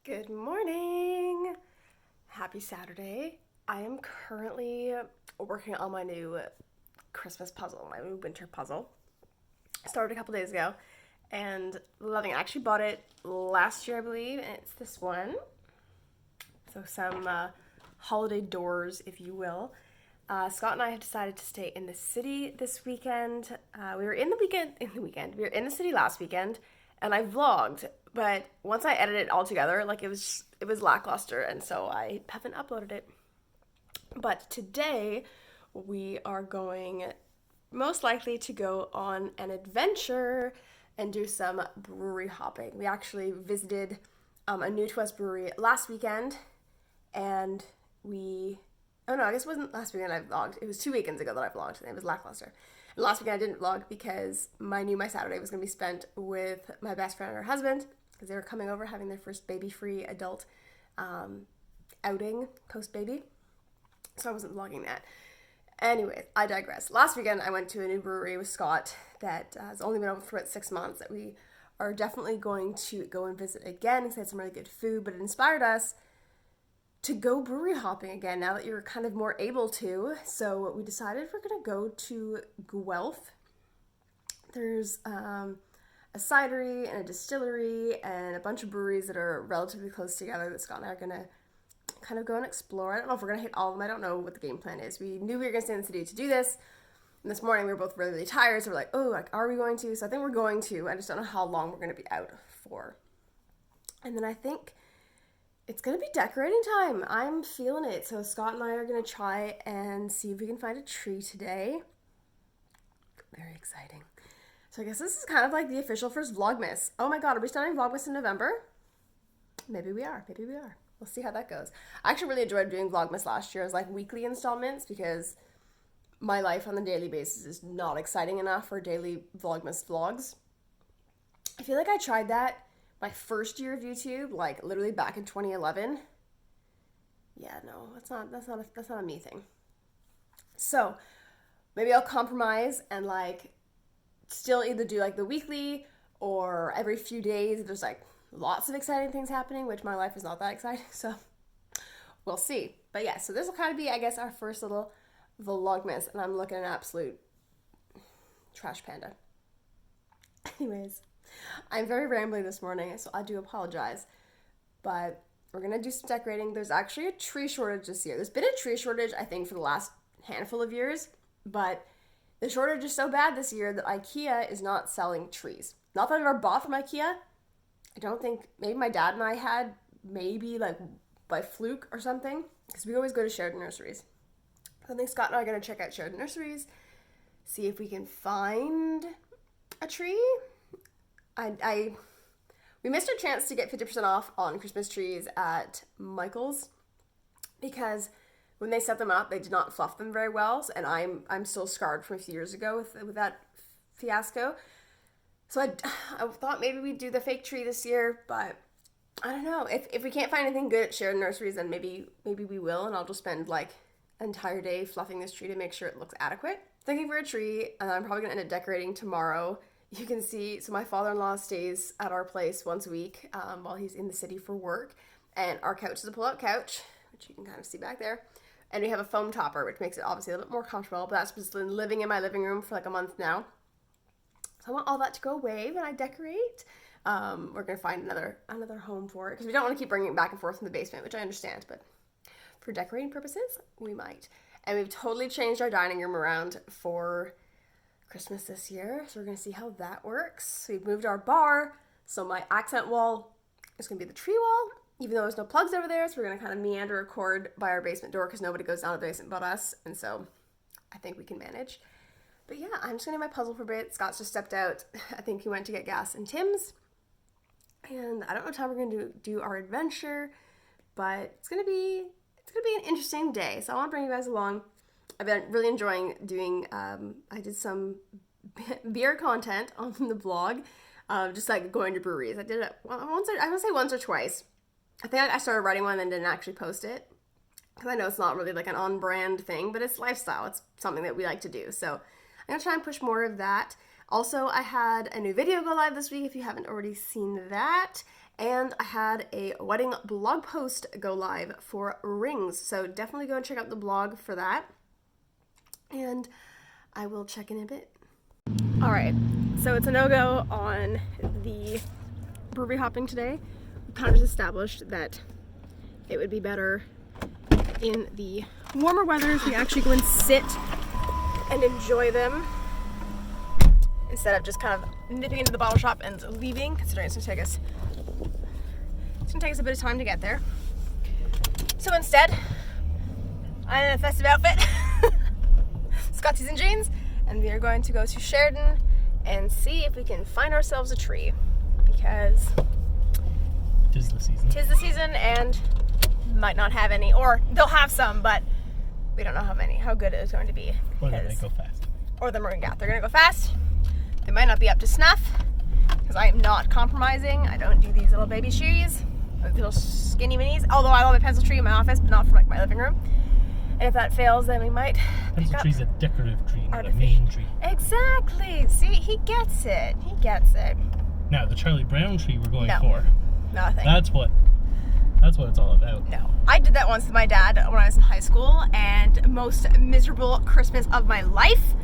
Good morning! Happy Saturday. I am currently working on my new Christmas puzzle, my new winter puzzle. I started a couple days ago and loving it. I actually bought it last year, I believe, and it's this one. So some holiday doors, if you will. Scott and I have decided to stay in the city this weekend. We were in the city last weekend, and I vlogged. But once I edited it all together, like it was lackluster, and so I haven't uploaded it. But today we are going most likely to go on an adventure and do some brewery hopping. We actually visited a new to us brewery last weekend, and oh no, I guess it wasn't last weekend I vlogged. It was 2 weekends ago that I vlogged, and it was lackluster. And last weekend I didn't vlog because my Saturday was going to be spent with my best friend and her husband, because they were coming over having their first baby-free adult outing post-baby. So I wasn't vlogging that. Anyways, I digress. Last weekend I went to a new brewery with Scott that has only been open for about 6 months that we are definitely going to go and visit again because they had some really good food, but it inspired us to go brewery hopping again now that you're kind of more able to. So we decided we're going to go to Guelph. There's a cidery and a distillery and a bunch of breweries that are relatively close together that Scott and I are going to kind of go and explore. I don't know if we're going to hit all of them. I don't know what the game plan is. We knew we were going to stay in the city to do this. And this morning we were both really, really tired. So we're like, oh, like, are we going to? So I think we're going to. I just don't know how long we're going to be out for. And then I think it's going to be decorating time. I'm feeling it. So Scott and I are going to try and see if we can find a tree today. Very exciting. So I guess this is kind of like the official first Vlogmas. Oh my god, are we starting Vlogmas in November? Maybe we are. Maybe we are. We'll see how that goes. I actually really enjoyed doing Vlogmas last year as like weekly installments because my life on a daily basis is not exciting enough for daily Vlogmas vlogs. I feel like I tried that my first year of YouTube, like literally back in 2011. Yeah, no, that's not a me thing. So maybe I'll compromise and like still either do like the weekly or every few days there's like lots of exciting things happening, which my life is not that exciting, so we'll see. But yeah, so this will kind of be, I guess, our first little Vlogmas, and I'm looking an absolute trash panda. Anyways, I'm very rambly this morning, so I do apologize, but we're gonna do some decorating. There's actually a tree shortage this year. There's been a tree shortage, I think, for the last handful of years, but the shortage is so bad this year that IKEA is not selling trees. Not that I've ever bought from IKEA. I don't think, maybe my dad and I had, maybe like by fluke or something, because we always go to Sheridan Nurseries. I think Scott and I are going to check out Sheridan Nurseries, see if we can find a tree. We missed our chance to get 50% off on Christmas trees at Michael's because when they set them up, they did not fluff them very well, and I'm still scarred from a few years ago with that fiasco. So I thought maybe we'd do the fake tree this year, but I don't know. If we can't find anything good at Sheridan Nurseries, then maybe we will, and I'll just spend like an entire day fluffing this tree to make sure it looks adequate. Thinking for a tree, and I'm probably going to end up decorating tomorrow. You can see, so my father-in-law stays at our place once a week while he's in the city for work, and our couch is a pull-out couch, which you can kind of see back there. And we have a foam topper, which makes it obviously a little bit more comfortable, but that's just been living in my living room for like a month now. So I want all that to go away when I decorate. We're going to find another home for it, because we don't want to keep bringing it back and forth in the basement, which I understand, but for decorating purposes, we might. And we've totally changed our dining room around for Christmas this year, so we're going to see how that works. So we've moved our bar, so my accent wall is going to be the tree wall, even though there's no plugs over there, so we're going to kind of meander a cord by our basement door because nobody goes down the basement but us, and so I think we can manage. But yeah, I'm just going to do my puzzle for a bit. Scott's just stepped out. I think he went to get gas in Tim's, and I don't know what time we're going to do our adventure, but it's going to be an interesting day, so I want to bring you guys along. I've been really enjoying doing, I did some beer content on the blog, just like going to breweries. I did it once or twice. I think I started writing one and didn't actually post it, because I know it's not really like an on-brand thing, but it's lifestyle. It's something that we like to do. So I'm going to try and push more of that. Also, I had a new video go live this week, if you haven't already seen that. And I had a wedding blog post go live for rings. So definitely go and check out the blog for that. And I will check in a bit. All right, so it's a no-go on the brewery hopping today. We kind of just established that it would be better in the warmer weather if we actually go and sit and enjoy them instead of just kind of nipping into the bottle shop and leaving, considering it's gonna take us a bit of time to get there. So instead, I'm in a festive outfit, Scotties and jeans, and we are going to go to Sheridan and see if we can find ourselves a tree, because tis the season. Tis the season, and might not have any, or they'll have some, but we don't know how good it is going to be. Or they might go fast. Or they're going to go fast. They might not be up to snuff, because I am not compromising. I don't do these little baby trees, little skinny minis, although I love a pencil tree in my office, but not for like my living room. And if that fails, then we might pencil tree's a decorative tree, not a main tree. Exactly. See, he gets it. He gets it. Now, the Charlie Brown tree we're going for. Nothing. That's what it's all about. No. I did that once with my dad when I was in high school, and most miserable Christmas of my life.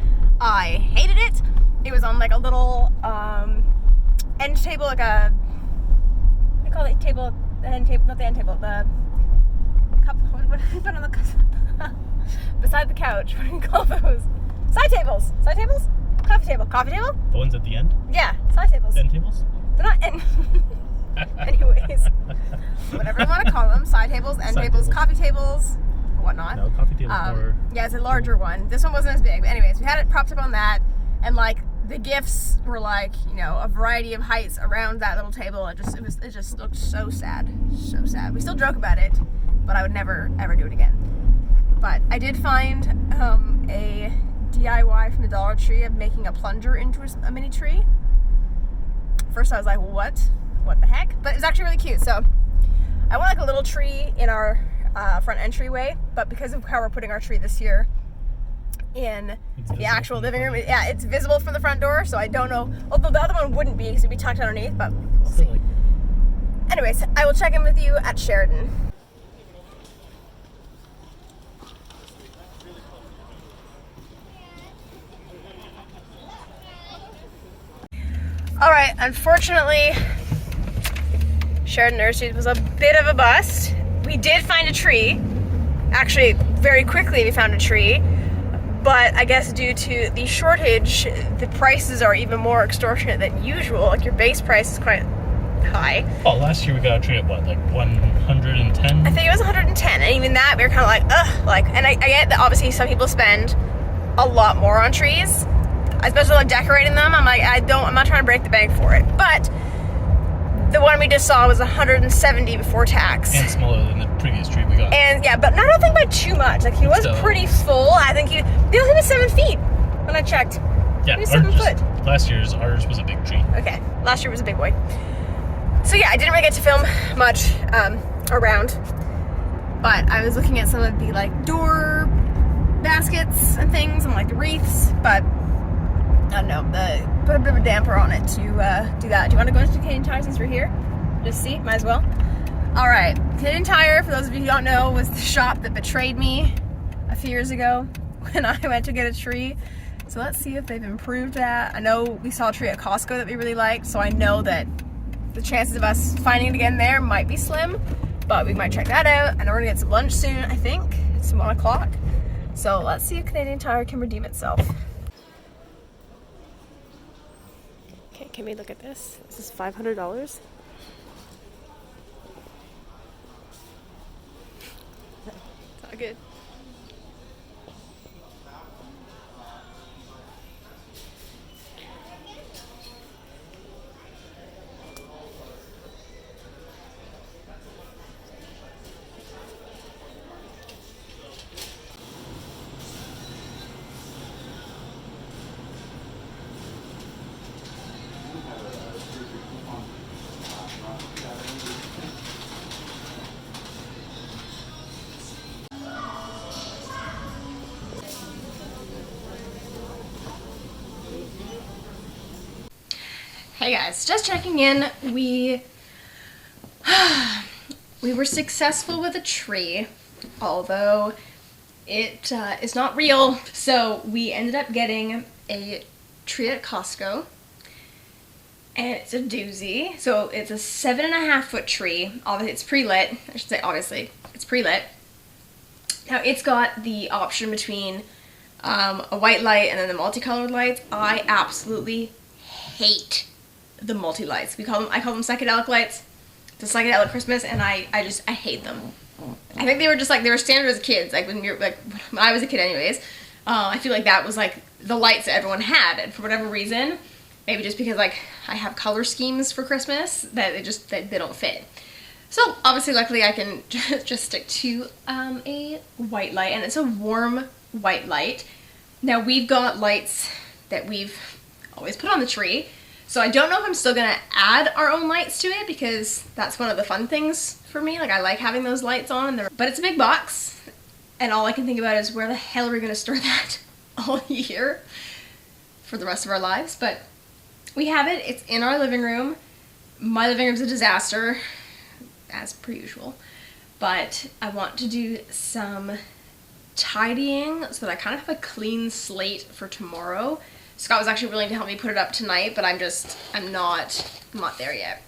I hated it. It was on like a little end table, like a, what do you call it? Table, the end table, not the end table, the cup, what do you put on the cup? Beside the couch, what do you call those? Side tables. Side tables? Coffee table. Coffee table? The ones at the end? Yeah, side tables. End tables? They're not end. Anyways, whatever you want to call them, side tables, end tables, coffee tables, or whatnot. No, coffee tables more. Yeah, it's a larger one. This one wasn't as big. But anyways, we had it propped up on that, and like the gifts were like, you know, a variety of heights around that little table. It just looked so sad, so sad. We still joke about it, but I would never ever do it again. But I did find a DIY from the Dollar Tree of making a plunger into a mini tree. First I was like, what the heck? But it was actually really cute. So I want like a little tree in our front entryway, but because of how we're putting our tree this year in the actual living room, yeah, it's visible from the front door, so I don't know. Although the other one wouldn't be, because it'd be tucked underneath, but we'll see. Anyways, I will check in with you at Sheridan. Alright, unfortunately, Sheridan Nurseries was a bit of a bust. We did find a tree. Actually, very quickly we found a tree. But I guess due to the shortage, the prices are even more extortionate than usual. Like your base price is quite high. Oh, last year we got a tree at what, like 110? I think it was 110, and even that we were kind of like, ugh. Like, and I get that obviously some people spend a lot more on trees, especially like decorating them. I'm like, I'm not trying to break the bank for it. But the one we just saw was 170 before tax. And smaller than the previous tree we got. And yeah, but I don't think by too much. Like he was pretty full. I think the other thing was 7 feet when I checked. Yeah, he was 7 foot. Last year's ours was a big tree. Okay, last year was a big boy. So yeah, I didn't really get to film much around, but I was looking at some of the like door baskets and things and like the wreaths, but I don't know, put a bit of a damper on it to do that. Do you want to go into Canadian Tire since we're here? Just see, might as well. All right, Canadian Tire, for those of you who don't know, was the shop that betrayed me a few years ago when I went to get a tree. So let's see if they've improved that. I know we saw a tree at Costco that we really liked, so I know that the chances of us finding it again there might be slim, but we might check that out. I know we're gonna get some lunch soon, I think. It's 1 o'clock. So let's see if Canadian Tire can redeem itself. Okay, can we look at this? This is $500. It's not good. Hey guys, just checking in. We we were successful with a tree, although it is not real. So we ended up getting a tree at Costco, and it's a doozy. So it's a 7.5 foot tree. Obviously, it's pre-lit. I should say obviously, it's pre-lit. Now it's got the option between a white light and then the multicolored lights. I absolutely hate the multi-lights. I call them psychedelic lights. It's a psychedelic Christmas, and I hate them. I think they were just like, they were standard as kids, like when I was a kid anyways. I feel like that was like the lights that everyone had, and for whatever reason, maybe just because like I have color schemes for Christmas that they don't fit. So obviously, luckily, I can just stick to a white light, and it's a warm white light. Now we've got lights that we've always put on the tree, so I don't know if I'm still gonna add our own lights to it, because that's one of the fun things for me. Like, I like having those lights on, but it's a big box, and all I can think about is where the hell are we gonna store that all year for the rest of our lives. But we have it. It's in our living room. My living room's a disaster, as per usual, but I want to do some tidying so that I kind of have a clean slate for tomorrow. Scott was actually willing to help me put it up tonight, but I'm not there yet.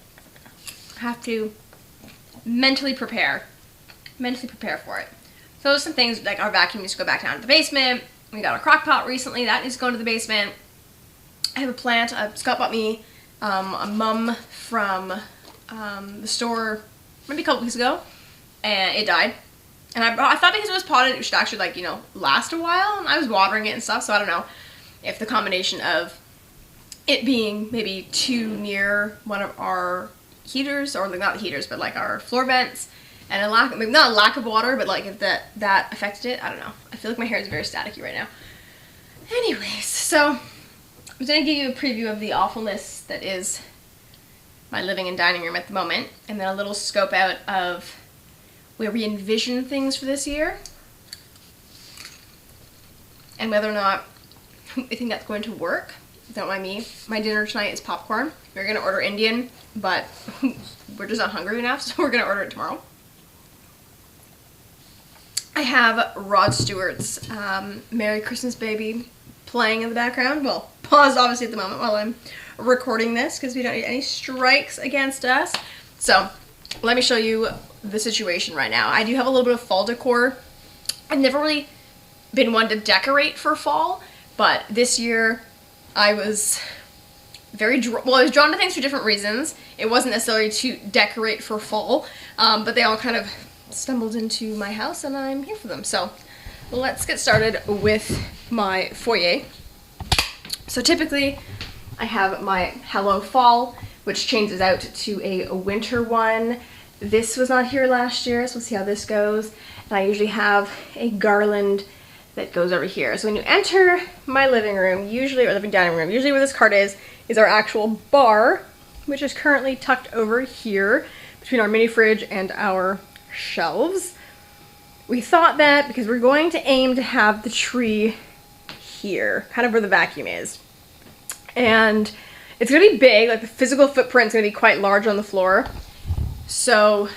I have to mentally prepare for it. So there's some things, like our vacuum needs to go back down to the basement. We got a crock pot recently, that needs to go into the basement. I have a plant. Scott bought me a mum from the store maybe a couple weeks ago, and it died. And I thought because it was potted, it should actually, like, you know, last a while. And I was watering it and stuff, so I don't know if the combination of it being maybe too near one of our heaters, or like not the heaters, but like our floor vents, and maybe not a lack of water, but like if that affected it. I don't know. I feel like my hair is very staticky right now. Anyways, so I'm going to give you a preview of the awfulness that is my living and dining room at the moment, and then a little scope out of where we envision things for this year, and whether or not I think that's going to work. Don't mind me. My dinner tonight is popcorn. We're going to order Indian, but we're just not hungry enough, so we're going to order it tomorrow. I have Rod Stewart's Merry Christmas Baby playing in the background. Well, paused obviously at the moment while I'm recording this, because we don't need any strikes against us. So let me show you the situation right now. I do have a little bit of fall decor. I've never really been one to decorate for fall, but this year I was I was drawn to things for different reasons. It wasn't necessarily to decorate for fall, but they all kind of stumbled into my house, and I'm here for them. So let's get started with my foyer. So typically I have my Hello Fall, which changes out to a winter one. This was not here last year, so we'll see how this goes. And I usually have a garland that goes over here. So when you enter my living room, or living dining room, usually where this card is our actual bar, which is currently tucked over here between our mini fridge and our shelves. We thought that because we're going to aim to have the tree here, kind of where the vacuum is. And it's gonna be big, like the physical footprint's gonna be quite large on the floor. So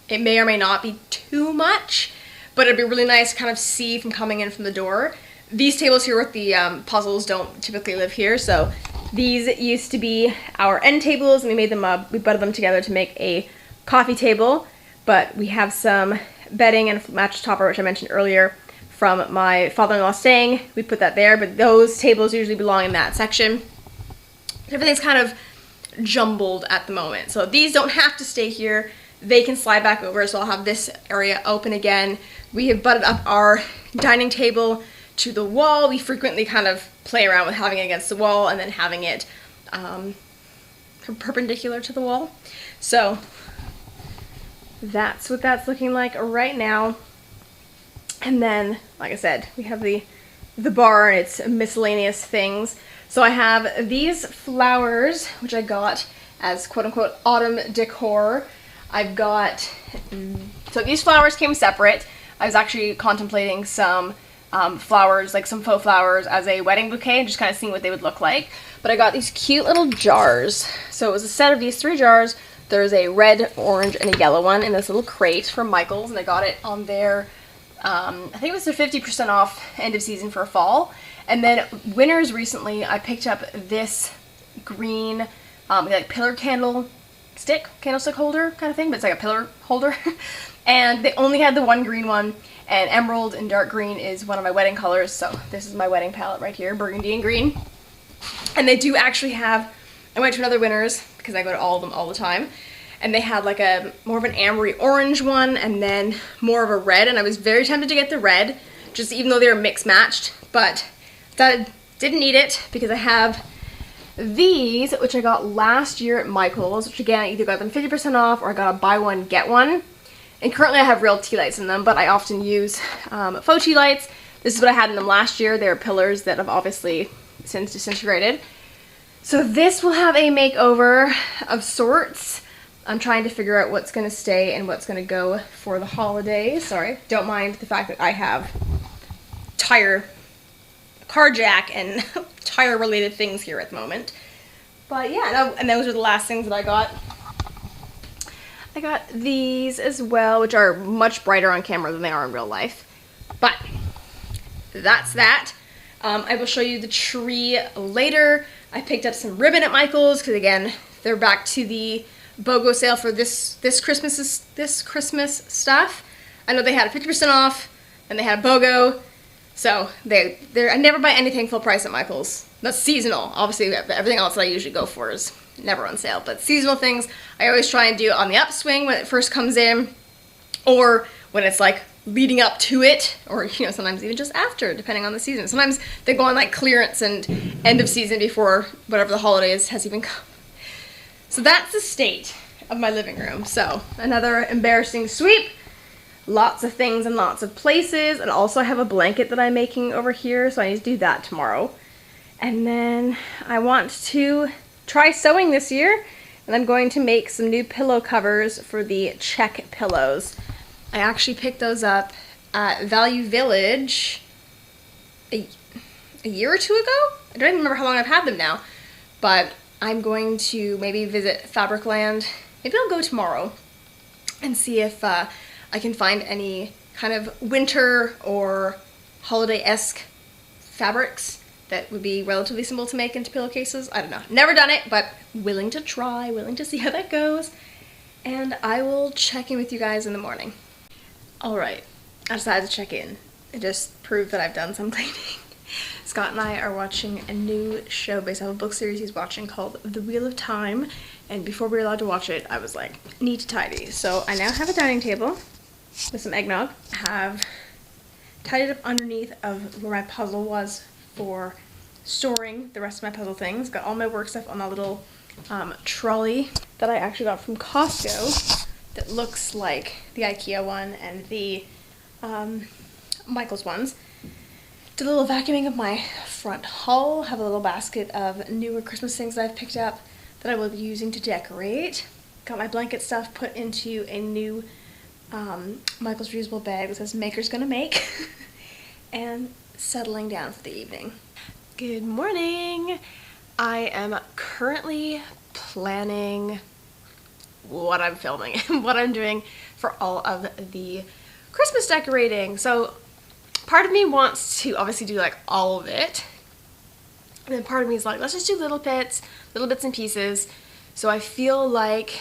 it may or may not be too much, but it'd be really nice to kind of see from coming in from the door. These tables here with the puzzles don't typically live here, so these used to be our end tables, and we made them up. We butted them together to make a coffee table, but we have some bedding and a mattress topper, which I mentioned earlier, from my father-in-law staying. We put that there, but those tables usually belong in that section. Everything's kind of jumbled at the moment, so these don't have to stay here. They can slide back over, so I'll have this area open again. We have butted up our dining table to the wall. We frequently kind of play around with having it against the wall and then having it perpendicular to the wall. So that's what that's looking like right now. And then, like I said, we have the bar and its miscellaneous things. So I have these flowers, which I got as quote-unquote autumn decor. I've got, so these flowers came separate. I was actually contemplating some flowers, like some faux flowers as a wedding bouquet, just kind of seeing what they would look like. But I got these cute little jars. So it was a set of these 3 jars. There's a red, orange, and a yellow one in this little crate from Michael's, and I got it on their, I think it was their 50% off end of season for fall. And then winners recently, I picked up this green, like pillar candlestick holder kind of thing, but it's like a pillar holder. And they only had the one green one, and emerald and dark green is one of my wedding colors, so this is my wedding palette right here, burgundy and green. And they do actually have, I went to another Winners, because I go to all of them all the time, and they had like a more of an ambery orange one, and then more of a red, and I was very tempted to get the red, just even though they were mixed matched, but that didn't need it, because I have these, which I got last year at Michael's, which again, I either got them 50% off, or I got a buy one, get one. And currently I have real tea lights in them, but I often use faux tea lights. This is what I had in them last year. They're pillars that have obviously since disintegrated. So this will have a makeover of sorts. I'm trying to figure out what's going to stay and what's going to go for the holidays. Sorry, don't mind the fact that I have car jack and tire related things here at the moment. But yeah, and those are the last things that I got. I got these as well, which are much brighter on camera than they are in real life. But that's that. I will show you the tree later. I picked up some ribbon at Michael's because again, they're back to the BOGO sale for this Christmas stuff. I know they had a 50% off and they had a BOGO. So I never buy anything full price at Michael's. That's seasonal. Obviously, everything else that I usually go for is never on sale. But seasonal things, I always try and do on the upswing when it first comes in, or when it's like leading up to it, or you know, sometimes even just after, depending on the season. Sometimes they go on like clearance and end of season before whatever the holidays has even come. So that's the state of my living room. So another embarrassing sweep. Lots of things in lots of places, and also I have a blanket that I'm making over here, so I need to do that tomorrow. And then I want to try sewing this year, and I'm going to make some new pillow covers for the check pillows. I actually picked those up at Value Village a year or two ago. I don't even remember how long I've had them now, but I'm going to maybe visit Fabricland. Maybe I'll go tomorrow and see if I can find any kind of winter or holiday-esque fabrics that would be relatively simple to make into pillowcases. I don't know. Never done it, but willing to try, willing to see how that goes. And I will check in with you guys in the morning. Alright, I decided to check in. It just proved that I've done some cleaning. Scott and I are watching a new show based on a book series he's watching called The Wheel of Time. And before we were allowed to watch it, I was like, need to tidy. So I now have a dining table with some eggnog. I have tidied up underneath of where my puzzle was for storing the rest of my puzzle things. Got all my work stuff on that little trolley that I actually got from Costco that looks like the IKEA one and the Michael's ones. Did a little vacuuming of my front hall. Have a little basket of newer Christmas things that I've picked up that I will be using to decorate. Got my blanket stuff put into a new Michael's reusable bag that says Maker's Gonna Make. And settling down for the evening. Good morning! I am currently planning what I'm filming and what I'm doing for all of the Christmas decorating. So part of me wants to obviously do like all of it, and then part of me is like, let's just do little bits and pieces. So I feel like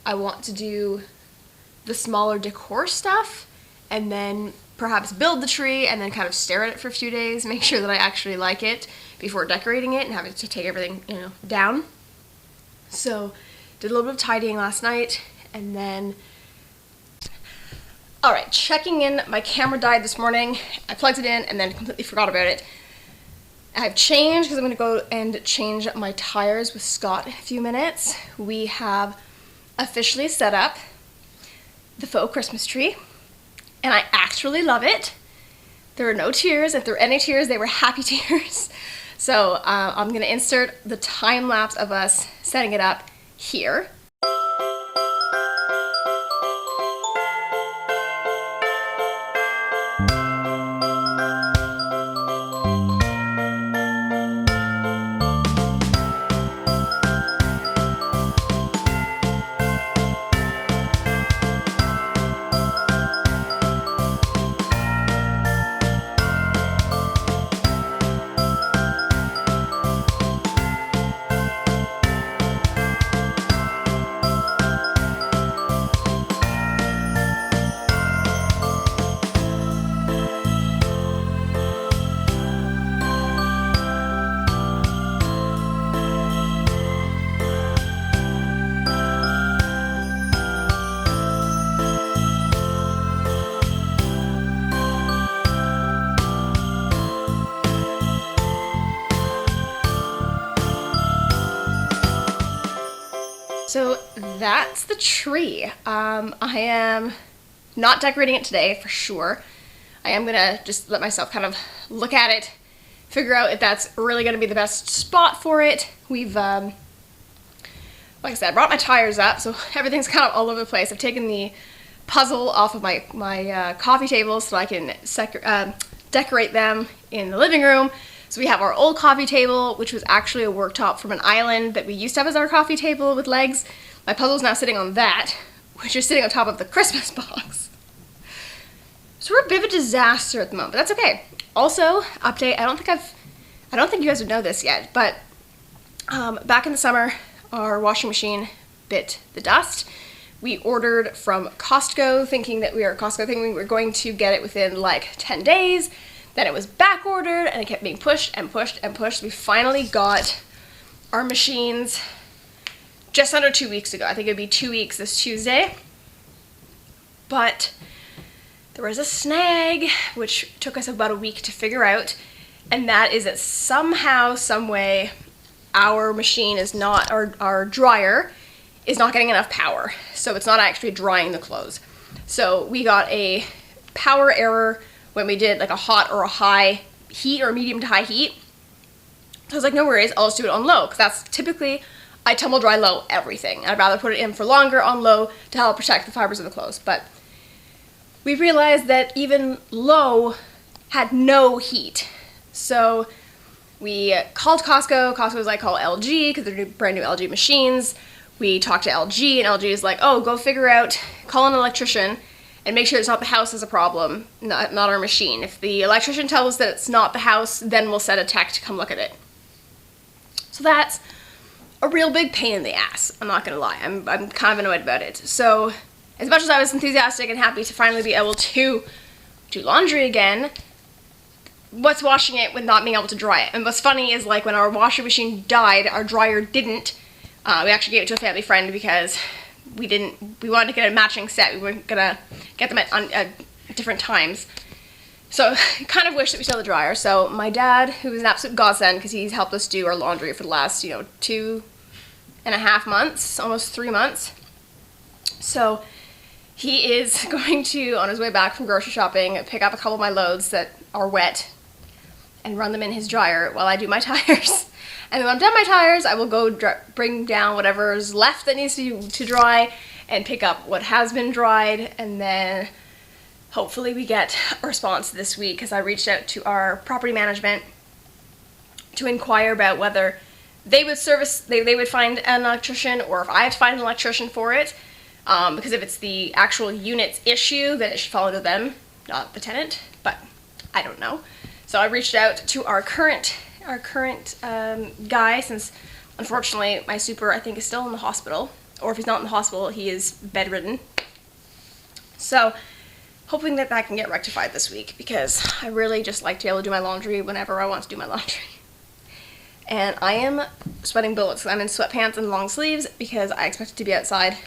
I want to do the smaller decor stuff and then perhaps build the tree and then kind of stare at it for a few days, make sure that I actually like it before decorating it and having to take everything, you know, down. So did a little bit of tidying last night, and then alright, checking in. My camera died this morning. I plugged it in and then completely forgot about it. I've changed because I'm going to go and change my tires with Scott in a few minutes. We have officially set up the faux Christmas tree, and I actually love it. There are no tears. If there were any tears, they were happy tears. So I'm going to insert the time lapse of us setting it up here. So that's the tree. I am not decorating it today for sure. I am gonna just let myself kind of look at it, figure out if that's really gonna be the best spot for it. We've, like I said, I brought my tires up, so everything's kind of all over the place. I've taken the puzzle off of my coffee table so I can decorate them in the living room. So we have our old coffee table, which was actually a worktop from an island that we used to have as our coffee table with legs. My puzzle's now sitting on that, which is sitting on top of the Christmas box. So we're a bit of a disaster at the moment, but that's okay. Also, update, I don't think you guys would know this yet, but back in the summer, our washing machine bit the dust. We ordered from Costco thinking we were going to get it within like 10 days. Then it was back ordered and it kept being pushed and pushed and pushed. We finally got our machines just under 2 weeks ago. I think it'd be 2 weeks this Tuesday. But there was a snag, which took us about a week to figure out. And that is that somehow, some way, our machine is not, our dryer is not getting enough power. So it's not actually drying the clothes. So we got a power error when we did like a hot or a high heat or medium to high heat. So I was like, no worries, I'll just do it on low, because that's typically, I tumble dry low everything. I'd rather put it in for longer on low to help protect the fibers of the clothes. But we realized that even low had no heat. So we called Costco. Costco was like, call LG, because they're brand new LG machines. We talked to LG, and LG is like, oh, go figure out, call an electrician, and make sure it's not the house as a problem, not our machine. If the electrician tells us that it's not the house, then we'll send a tech to come look at it. So that's a real big pain in the ass, I'm not gonna lie. I'm kind of annoyed about it. So as much as I was enthusiastic and happy to finally be able to do laundry again, what's washing it with not being able to dry it? And what's funny is, like, when our washing machine died, our dryer didn't. We actually gave it to a family friend because we wanted to get a matching set. We weren't gonna get them at different times. So I kind of wish that we still had the dryer. So my dad, who was an absolute godsend because he's helped us do our laundry for the last, 2.5 months, almost 3 months. So he is going to, on his way back from grocery shopping, pick up a couple of my loads that are wet and run them in his dryer while I do my tires. And then when I'm done my tires, I will go bring down whatever's left that needs to dry and pick up what has been dried, and then hopefully we get a response this week, because I reached out to our property management to inquire about whether they would they would find an electrician, or if I have to find an electrician for it, because if it's the actual unit's issue, then it should fall to them, not the tenant, but I don't know. So I reached out to our current guy, since unfortunately my super, I think, is still in the hospital, or if he's not in the hospital, he is bedridden. So hoping that can get rectified this week, because I really just like to be able to do my laundry whenever I want to do my laundry. And I am sweating bullets. I'm in sweatpants and long sleeves because I expected to be outside.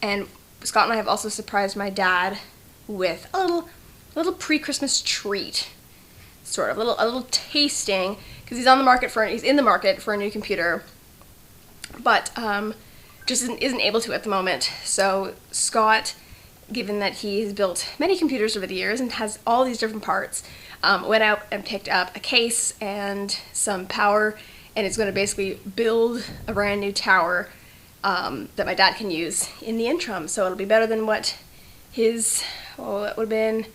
And Scott and I have also surprised my dad with a little pre-Christmas treat, sort of a little tasting, because he's in the market for a new computer, but just isn't able to at the moment. So Scott, given that he has built many computers over the years and has all these different parts, went out and picked up a case and some power, and is going to basically build a brand new tower that my dad can use in the interim. So it'll be better than what his, it would have been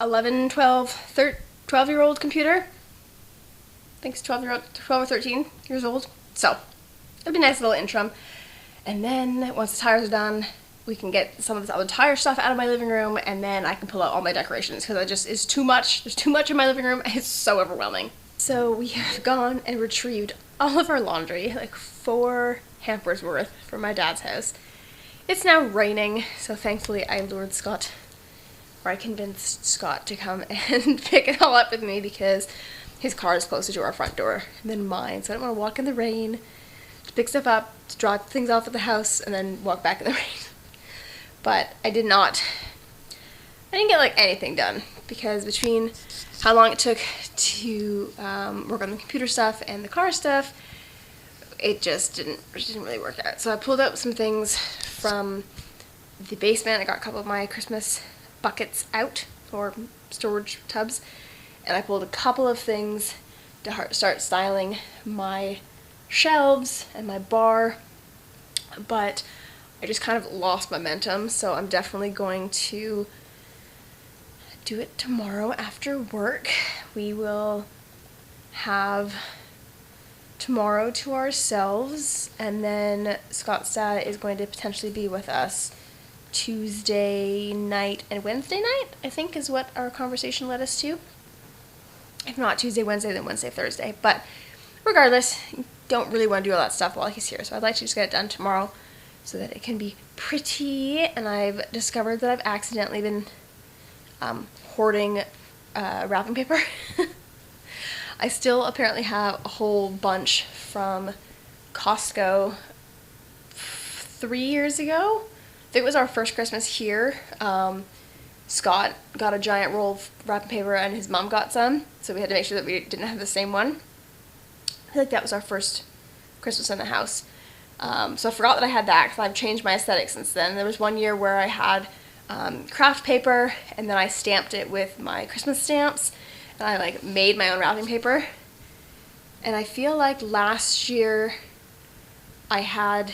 11, 12-year-old computer. I think it's 12 or 13 years old. So it'll be a nice little interim. And then once the tires are done, we can get some of this other tire stuff out of my living room, and then I can pull out all my decorations, because it's too much. There's too much in my living room. It's so overwhelming. So we have gone and retrieved all of our laundry, like 4 hampers worth, from my dad's house. It's now raining, so thankfully I lured Scott, or I convinced Scott to come and pick it all up with me, because his car is closer to our front door than mine, so I don't want to walk in the rain, to pick stuff up, to drop things off at the house, and then walk back in the rain. But I didn't get like anything done, because between how long it took to work on the computer stuff and the car stuff, it just didn't really work out. So I pulled out some things from the basement. I got a couple of my Christmas buckets out, or storage tubs, and I pulled a couple of things to start styling my shelves and my bar, but I just kind of lost momentum, so I'm definitely going to do it tomorrow after work. We will have tomorrow to ourselves, and then Scott's dad is going to potentially be with us Tuesday night and Wednesday night, I think is what our conversation led us to. If not Tuesday, Wednesday, then Wednesday, Thursday. But regardless, don't really want to do all that stuff while he's here, so I'd like to just get it done tomorrow so that it can be pretty. And I've discovered that I've accidentally been hoarding wrapping paper. I still apparently have a whole bunch from Costco 3 years ago. I think it was our first Christmas here. Scott got a giant roll of wrapping paper and his mom got some, so we had to make sure that we didn't have the same one. I feel like that was our first Christmas in the house. So I forgot that I had that because I've changed my aesthetic since then. There was one year where I had craft paper, and then I stamped it with my Christmas stamps, and I like made my own wrapping paper. And I feel like last year I had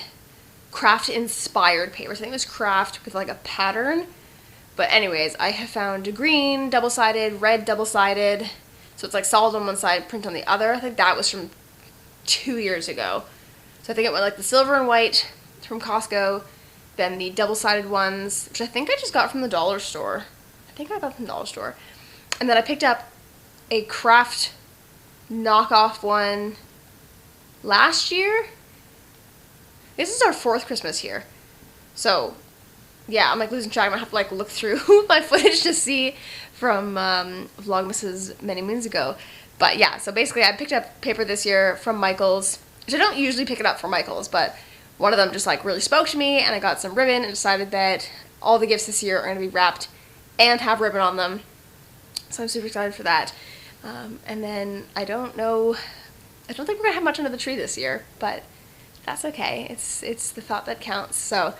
craft inspired paper. So I think it was craft with like a pattern. But anyways, I have found green double-sided, red double-sided, so it's like solid on one side, print on the other. I think that was from 2 years ago. So I think it went like the silver and white from Costco, then the double-sided ones, which I think I just got from the dollar store. I think I got from the dollar store. And then I picked up a craft knockoff one last year. This is our 4th Christmas here. So yeah, I'm like losing track. I'm gonna have to like look through my footage to see from Vlogmas's many moons ago. But yeah, so basically I picked up paper this year from Michael's, which I don't usually pick it up from Michael's, but one of them just like really spoke to me, and I got some ribbon and decided that all the gifts this year are gonna be wrapped and have ribbon on them. So I'm super excited for that. And then I don't think we're gonna have much under the tree this year, but that's okay. It's the thought that counts. So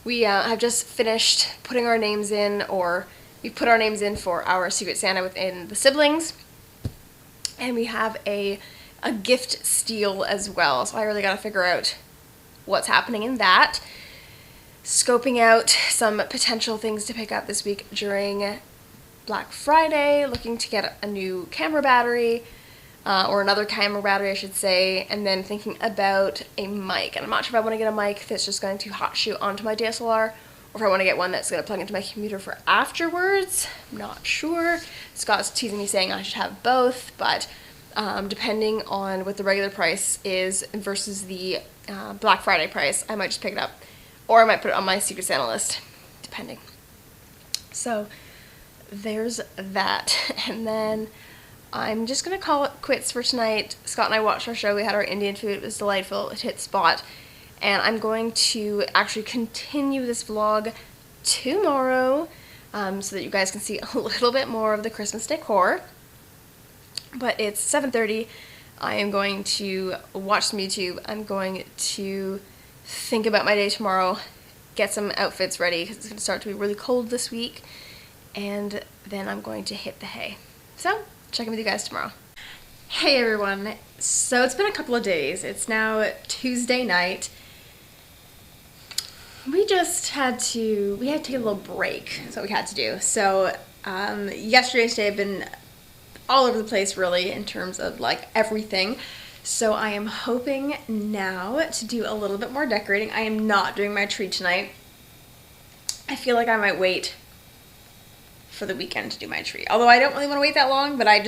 we have just finished putting our names in, or we put our names in for our Secret Santa within the siblings, and we have a gift steal as well. So I really gotta figure out what's happening in that. Scoping out some potential things to pick up this week during Black Friday, looking to get a new camera battery, or another camera battery I should say, and then thinking about a mic. And I'm not sure if I want to get a mic that's just going to hot shoot onto my DSLR, or if I want to get one that's going to plug into my computer for afterwards. I'm not sure. Scott's teasing me saying I should have both, but depending on what the regular price is versus the Black Friday price, I might just pick it up, or I might put it on my Secret Santa list, depending. So there's that. And then I'm just going to call it quits for tonight. Scott and I watched our show. We had our Indian food. It was delightful. It hit spot. And I'm going to actually continue this vlog tomorrow, so that you guys can see a little bit more of the Christmas decor. But it's 7:30. I am going to watch some YouTube. I'm going to think about my day tomorrow, get some outfits ready because it's going to start to be really cold this week, and then I'm going to hit the hay. So check in with you guys tomorrow. Hey everyone, so it's been a couple of days. It's now Tuesday night. We had to take a little break. That's what we had to do. So yesterday and today have been all over the place really in terms of like everything. So I am hoping now to do a little bit more decorating. I am not doing my tree tonight. I feel like I might wait for the weekend to do my tree. Although I don't really want to wait that long, but I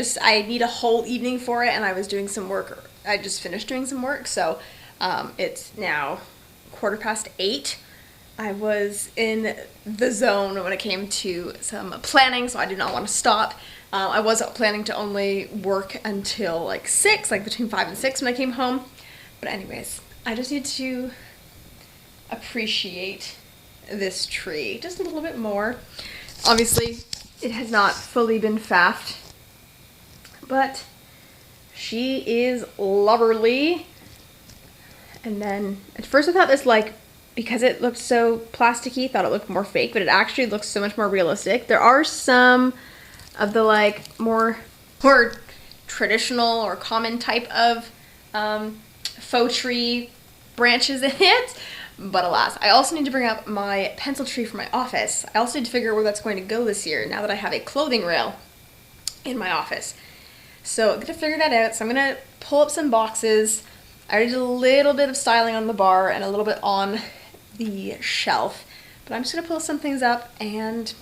need a whole evening for it, and I was doing some work. I just finished doing some work, so it's now 8:15. I was in the zone when it came to some planning, so I did not want to stop. I was planning to only work until like 6, like between 5 and 6 when I came home. But anyways, I just need to appreciate this tree just a little bit more. Obviously, it has not fully been faffed, but she is loverly. And then at first I thought this, like, because it looked so plasticky, thought it looked more fake, but it actually looks so much more realistic. There are some of the, like, more traditional or common type of faux tree branches in it, but alas. I also need to bring up my pencil tree for my office. I also need to figure out where that's going to go this year now that I have a clothing rail in my office. So I'm gonna figure that out. So I'm gonna pull up some boxes. I already did a little bit of styling on the bar and a little bit on the shelf, but I'm just gonna pull some things up and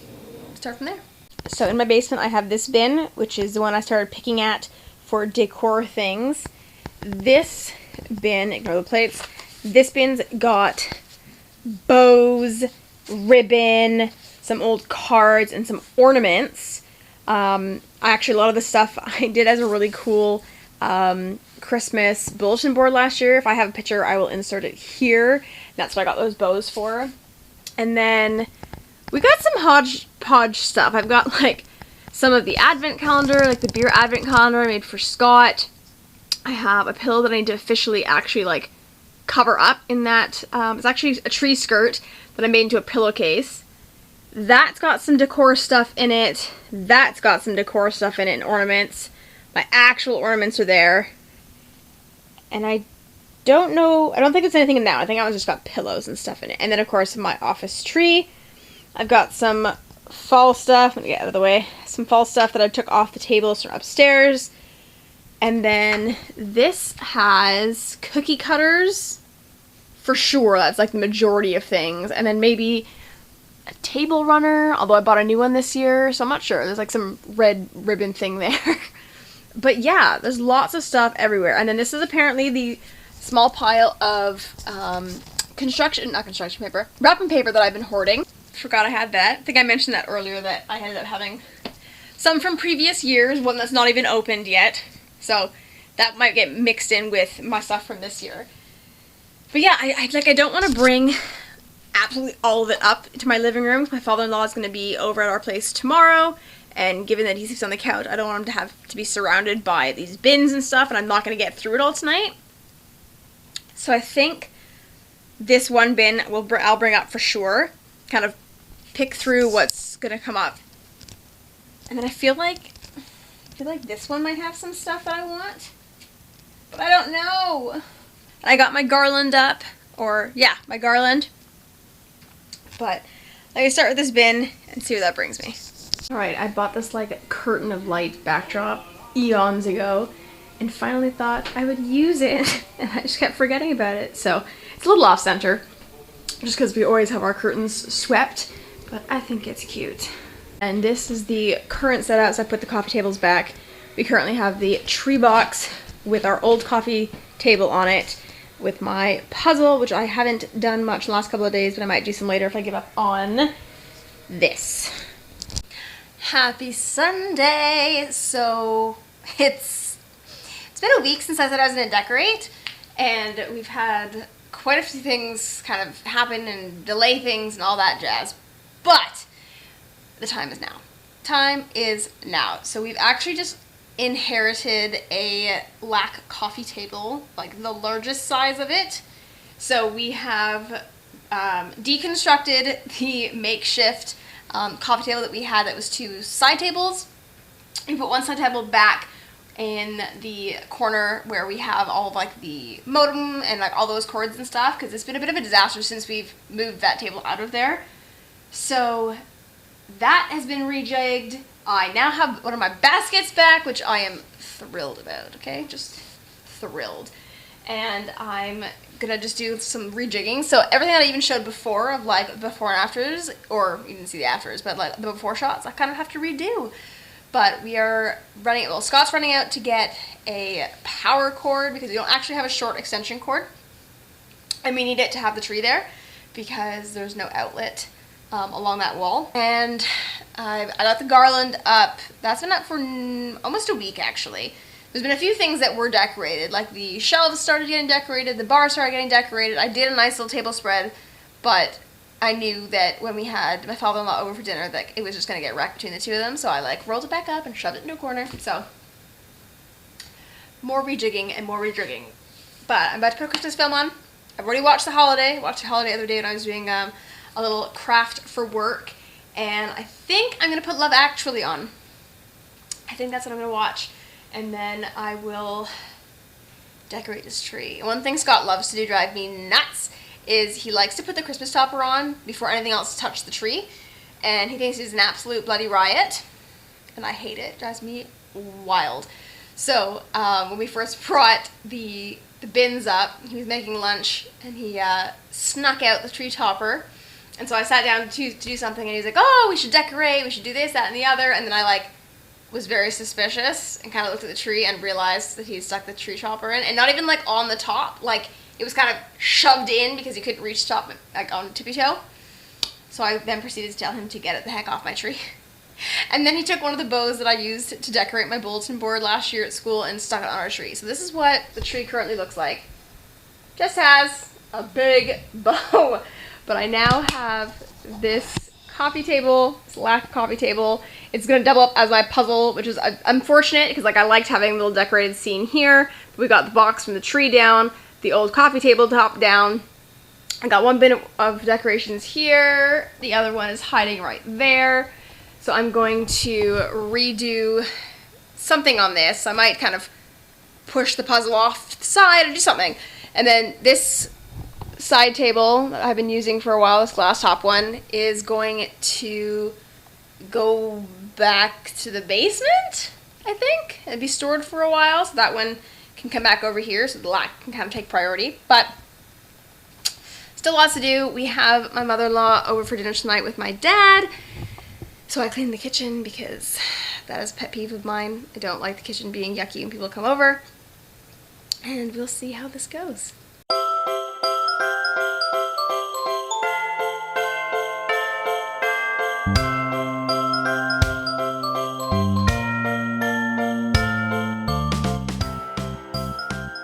start from there. So in my basement I have this bin, which is the one I started picking at for decor things. This bin, ignore the plates, this bin's got bows, ribbon, some old cards, and some ornaments. Actually, a lot of the stuff I did as a really cool Christmas bulletin board last year. If I have a picture, I will insert it here. That's what I got those bows for. And then we got some hodgepodge stuff. I've got, like, some of the advent calendar, like the beer advent calendar I made for Scott. I have a pillow that I need to officially actually, like, cover up in that. It's actually a tree skirt that I made into a pillowcase. That's got some decor stuff in it. That's got some decor stuff in it and ornaments. My actual ornaments are there. And I don't know, I don't think there's anything in that. I think I just got pillows and stuff in it. And then, of course, my office tree. I've got some fall stuff. Let me get out of the way. Some fall stuff that I took off the tables from upstairs. And then this has cookie cutters. For sure, that's like the majority of things. And then maybe a table runner, although I bought a new one this year, so I'm not sure. There's like some red ribbon thing there. But yeah, there's lots of stuff everywhere. And then this is apparently the small pile of wrapping paper that I've been hoarding. Forgot I had that. I think I mentioned that earlier, that I ended up having some from previous years, one that's not even opened yet. So that might get mixed in with my stuff from this year. But yeah, I don't want to bring absolutely all of it up to my living room. My father-in-law is going to be over at our place tomorrow, and given that he sleeps on the couch, I don't want him to have to be surrounded by these bins and stuff, and I'm not going to get through it all tonight. So I think this one bin I'll bring up for sure, kind of pick through what's going to come up. And then I feel like this one might have some stuff that I want, but I don't know. I got my garland up, my garland. But let me start with this bin and see where that brings me. Alright, I bought this like curtain of light backdrop eons ago and finally thought I would use it, and I just kept forgetting about it. So it's a little off center just because we always have our curtains swept, but I think it's cute. And this is the current setup, so I put the coffee tables back. We currently have the tree box with our old coffee table on it, with my puzzle, which I haven't done much the last couple of days, but I might do some later if I give up on this. Happy Sunday! So it's been a week since I said I was going to decorate, and we've had quite a few things kind of happen and delay things and all that jazz, but the time is now. Time is now. So we've actually just inherited a black coffee table, like the largest size of it. So we have deconstructed the makeshift coffee table that we had that was two side tables. We put one side table back in the corner where we have all of like the modem and like all those cords and stuff, because it's been a bit of a disaster since we've moved that table out of there. So that has been rejigged. I now have one of my baskets back, which I am thrilled about, okay? Just thrilled. And I'm gonna just do some rejigging. So everything that I even showed before of like before and afters, or you didn't see the afters, but like the before shots, I kind of have to redo. But we are Scott's running out to get a power cord because we don't actually have a short extension cord. And we need it to have the tree there because there's no outlet along that wall. And I got the garland up. That's been up for almost a week, actually. There's been a few things that were decorated, like the shelves started getting decorated, the bar started getting decorated. I did a nice little table spread, but I knew that when we had my father-in-law over for dinner that it was just going to get wrecked between the two of them, so I like rolled it back up and shoved it into a corner. So more rejigging and more rejigging. But I'm about to put a Christmas film on. I've already watched The Holiday. Watched The Holiday the other day when I was doing a little craft for work. And I think I'm going to put Love Actually on. I think that's what I'm going to watch. And then I will decorate this tree. One thing Scott loves to do, drive me nuts, is he likes to put the Christmas topper on before anything else touches the tree. And he thinks it's an absolute bloody riot. And I hate it. It drives me wild. So when we first brought the bins up, he was making lunch and he snuck out the tree topper. And so I sat down to do something and he's like, oh, we should decorate, we should do this, that, and the other. And then I like was very suspicious and kind of looked at the tree and realized that he had stuck the tree topper in. And not even like on the top, like it was kind of shoved in because he couldn't reach the top like on tippy toe. So I then proceeded to tell him to get it the heck off my tree. And then he took one of the bows that I used to decorate my bulletin board last year at school and stuck it on our tree. So this is what the tree currently looks like. Just has a big bow. But I now have this coffee table, this black coffee table. It's going to double up as my puzzle, which is unfortunate because like I liked having a little decorated scene here. We got the box from the tree down, the old coffee table top down. I got one bin of decorations here. The other one is hiding right there. So I'm going to redo something on this. I might kind of push the puzzle off to the side or do something. And then this side table that I've been using for a while, this glass top one, is going to go back to the basement, I think, and be stored for a while. So that one can come back over here so the black can kind of take priority. But still lots to do. We have my mother-in-law over for dinner tonight with my dad. So I cleaned the kitchen because that is a pet peeve of mine. I don't like the kitchen being yucky when people come over. And we'll see how this goes.